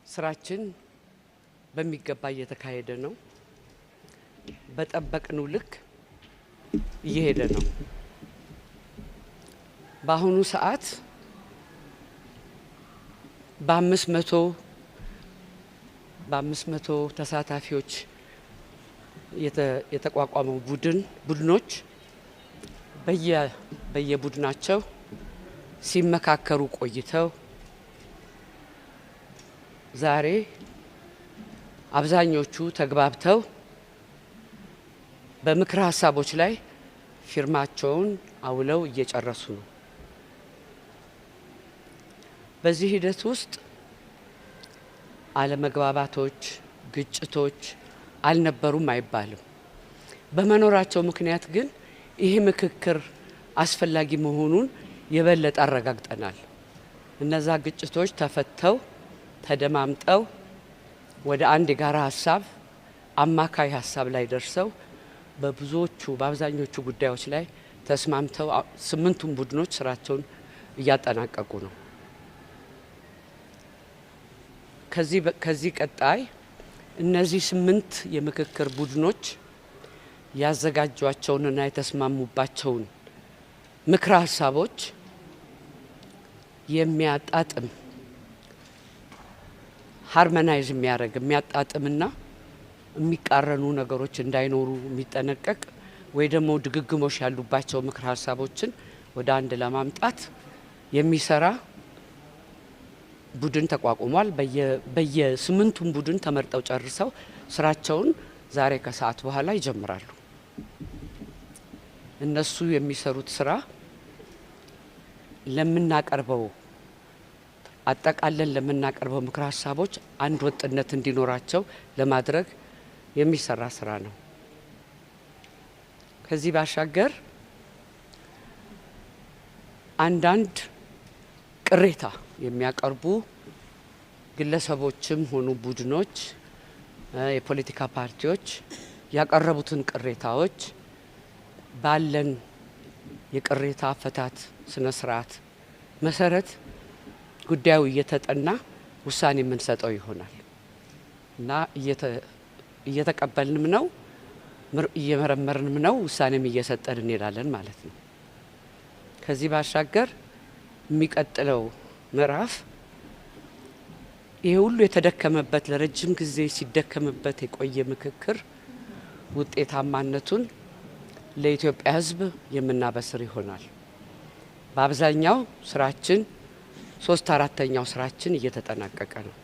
ስራችን በሚገባ እየተካሄደ ነው። በጠበቅነው ልክ እየሄደ ነው። በአሁኑ ሰዓት በ500 ተሳታፊዎች የተቋቋመው ቡድኖች በየቡድናቸው ሲመካከሩ ቆይተው ዛሬ አብዛኞቹ ተግባብተው በምክር ሀሳቦች ላይ ፊርማቸውን አውለው እየጨረሱ ነው። በዚህ ሂደት ውስጥ አለመግባባቶች፣ ግጭቶች አልነበሩም አይባልም። በመኖራቸው ምክንያት ግን ይህ ምክክር አስፈላጊ መሆኑን የበለጠ አረጋግጠናል። እነዛ ግጭቶች ተፈተው ተደማምጠው ወደ አንድ የጋራ ሀሳብ አማካይ ሀሳብ ላይ ደርሰው በአብዛኞቹ ጉዳዮች ላይ ተስማምተው 8ቱም ቡድኖች ስራቸውን እያጠናቀቁ ነው። ከዚህ ቀጣይ እነዚህ 8 የምክክር ቡድኖች ያዘጋጇቸውንና የተስማሙባቸውን ምክረ ሀሳቦች የሚያጣጥም ሃርመናይዝ የሚያጣጥምና የሚቃረኑ ነገሮች እንዳይኖሩ የሚጠነቀቅ ወይ ደግሞ ድግግሞሽ ያሉባቸው ምክረ ሀሳቦችን ወደ አንድ ለማምጣት የሚሰራ ቡድን ተቋቁሟል። በየ8ቱም ቡድን ተመርጠው ጨርሰው ስራቸውን ዛሬ ከሰዓት በኋላ ይጀምራሉ። እነሱ የሚሰሩት ስራ አጠቃለን ለምናቀርበው ምክረ ሀሳቦች አንድ ወጥነት እንዲኖራቸው ለማድረግ የሚሰራ ስራ ነው። ከዚህ ባሻገር አንዳንድ ቅሬታ የሚያቀርቡ ግለሰቦችም ሆኑ ቡድኖች፣ የፖለቲካ ፓርቲዎች ያቀረቡትን ቅሬታዎች ባለን የቅሬታ አፈታት ስነ ስርዓት መሰረት ጉዳዩ እየተጠና ውሳኔ የምንሰጠው ይሆናል እና እየተቀበልንም ነው፣ እየመረመርንም ነው፣ ውሳኔም እየሰጠን እንሄዳለን ማለት ነው። ከዚህ ባሻገር የሚቀጥለው ምዕራፍ ይሄ ሁሉ የተደከመበት ለረጅም ጊዜ ሲደከምበት የቆየ ምክክር ውጤታማነቱን ለኢትዮጵያ ሕዝብ የምናበስር ይሆናል። በአብዛኛው ስራችን 3/4ኛው ስራችን እየተጠናቀቀ ነው።